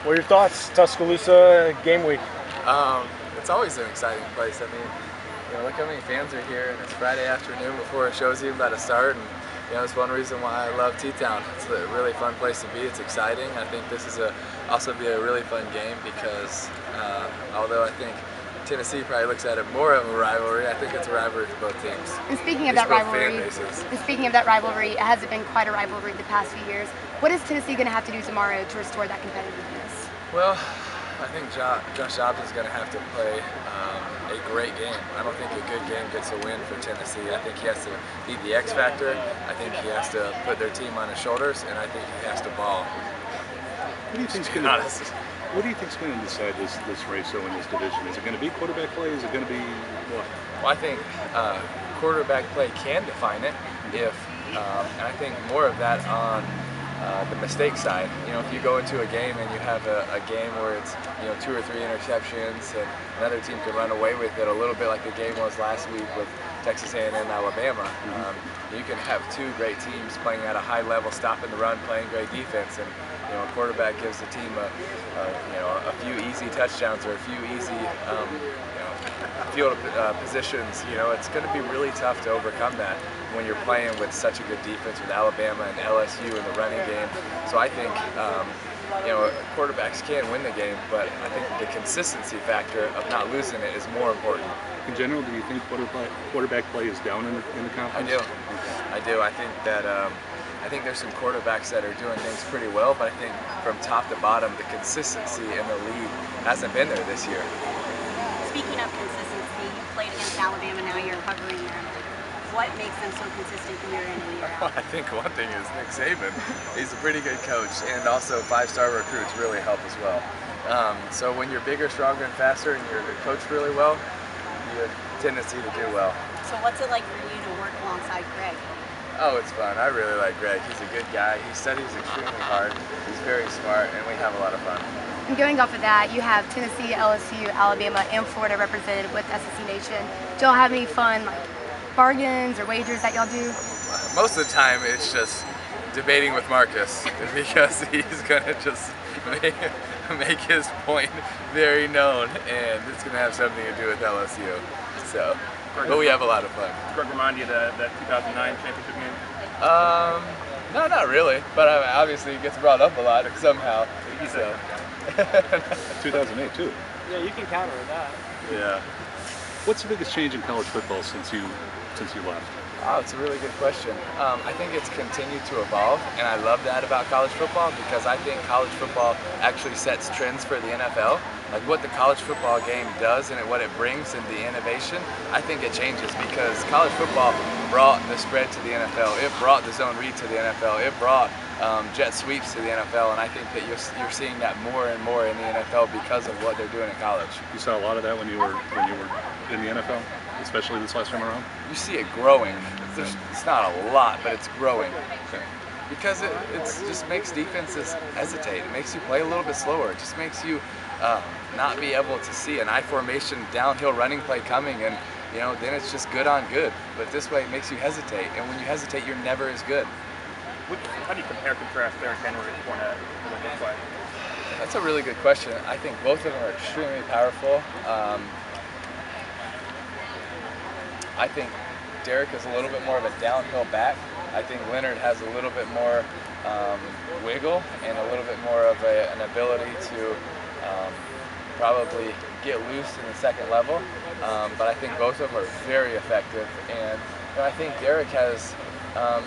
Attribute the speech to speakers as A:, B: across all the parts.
A: What are your thoughts, Tuscaloosa game week?
B: It's always an exciting place. I mean, look how many fans are here, and it's Friday afternoon before a show's even about to start. And it's one reason why I love T-Town. It's a really fun place to be. It's exciting. I think this is also be a really fun game because although I think Tennessee probably looks at it more of a rivalry, I think it's a rivalry for both teams.
C: And speaking of that rivalry, it hasn't been quite a rivalry the past few years. What is Tennessee going to have to do tomorrow to restore that competitiveness?
B: Well, I think Josh Dobbs is going to have to play a great game. I don't think a good game gets a win for Tennessee. I think he has to be the X factor. I think he has to put their team on his shoulders, and I think he has to ball.
D: What do you think's going to decide this race though in this division? Is it going to be quarterback play? Is it going to be what?
B: Well, I think quarterback play can define it and I think more of that on the mistake side. If you go into a game and you have a game where it's 2 or 3 interceptions and another team could run away with it, a little bit like the game was last week with Texas A&M and Alabama. You can have 2 great teams playing at a high level, stopping the run, playing great defense, and a quarterback gives the team a few easy touchdowns or a few easy field positions. It's going to be really tough to overcome that when you're playing with such a good defense with Alabama and LSU in the running game. So I think quarterbacks can win the game, but I think the consistency factor of not losing it is more important.
D: In general, do you think quarterback play is down in the conference?
B: I do. I think that I think there's some quarterbacks that are doing things pretty well, but I think from top to bottom, the consistency in the league hasn't been there this year.
E: Speaking of consistency, you played against Alabama, now you're covering them. What makes them so consistent year in and year out?
B: Well, I think one thing is Nick Saban. He's a pretty good coach, and also 5-star recruits really help as well. So when you're bigger, stronger, and faster, and you're coached really well, you have a tendency to do well.
E: So what's it like for you to work alongside Greg?
B: Oh, it's fun. I really like Greg. He's a good guy. He studies extremely hard. He's very smart, and we have a lot of fun.
C: And going off of that, you have Tennessee, LSU, Alabama, and Florida represented with SEC Nation. Do y'all have any fun bargains or wagers that y'all do?
B: Most of the time, it's just debating with Marcus because he's going to just make his point very known, and it's going to have something to do with LSU. So, but we have a lot of fun.
F: Does Greg remind you of that 2009 championship game?
B: No, not really. But obviously, it gets brought up a lot somehow. So.
D: 2008 too.
A: Yeah, you can counter that.
B: Yeah.
D: What's the biggest change in college football since you left?
B: Oh, it's a really good question. I think it's continued to evolve, and I love that about college football because I think college football actually sets trends for the NFL. Like what the college football game does and what it brings in the innovation, I think it changes because college football brought the spread to the NFL. It brought the zone read to the NFL. It brought jet sweeps to the NFL, and I think that you're seeing that more and more in the NFL because of what they're doing in college.
D: You saw a lot of that when you were in the NFL, especially this last time around?
B: You see it growing. It's not a lot, but it's growing.
D: Okay.
B: Because it just makes defenses hesitate. It makes you play a little bit slower. It just makes you not be able to see an I formation downhill running play coming, and then it's just good on good. But this way it makes you hesitate, and when you hesitate, you're never as good.
F: How do you compare and contrast Derrick Henry and Fournette in what they play?
B: That's a really good question. I think both of them are extremely powerful. I think Derrick is a little bit more of a downhill back. I think Leonard has a little bit more wiggle and a little bit more of an ability to probably get loose in the second level. But I think both of them are very effective. And I think Derrick has,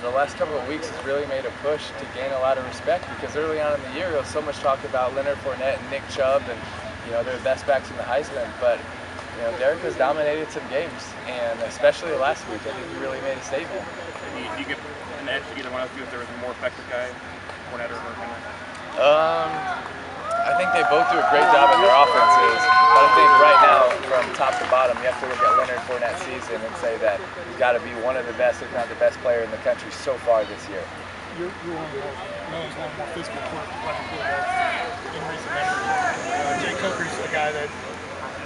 B: the last couple of weeks, has really made a push to gain a lot of respect because early on in the year there was so much talk about Leonard Fournette and Nick Chubb and they're the best backs in the Heisman. But Derrick has dominated some games, and especially last week, I think he really made a statement.
F: Do you get an edge to either one of you if there was a more effective guy, Fournette or Henry?
B: I think they both do a great job in their offenses, but I think right now, from top to bottom, you have to look at Leonard Fournette's season and say that he's got to be one of the best, if not the best player in the country so far this year.
G: You're one of the more physical quarterbacks in recent memory. Jay Coker's a guy that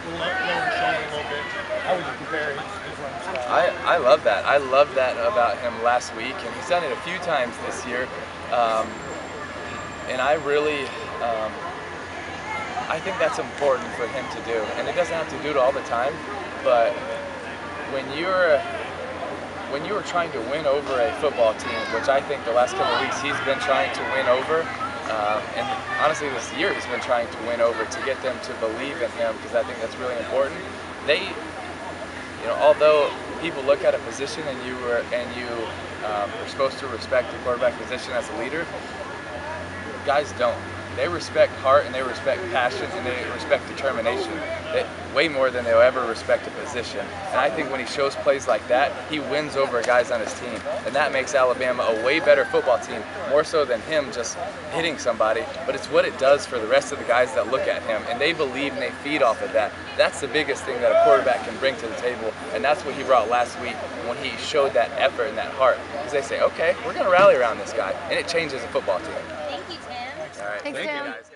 G: lower shoulder a little bit. How would you compare his running style?
B: I love that. I love that about him last week, and he's done it a few times this year. And I really I think that's important for him to do, and it doesn't have to do it all the time. But when you're trying to win over a football team, which I think the last couple of weeks he's been trying to win over, and honestly this year he's been trying to win over to get them to believe in him, because I think that's really important. Although people look at a position and you are supposed to respect the quarterback position as a leader, guys don't. They respect heart and they respect passion and they respect determination way more than they'll ever respect a position. And I think when he shows plays like that, he wins over guys on his team. And that makes Alabama a way better football team, more so than him just hitting somebody. But it's what it does for the rest of the guys that look at him, and they believe and they feed off of that. That's the biggest thing that a quarterback can bring to the table, and that's what he brought last week when he showed that effort and that heart. Because they say, okay, we're going to rally around this guy, and it changes a football team.
E: Thank you, Tim.
B: All right,
C: Thanks,
B: thank
C: Tim.
B: you guys.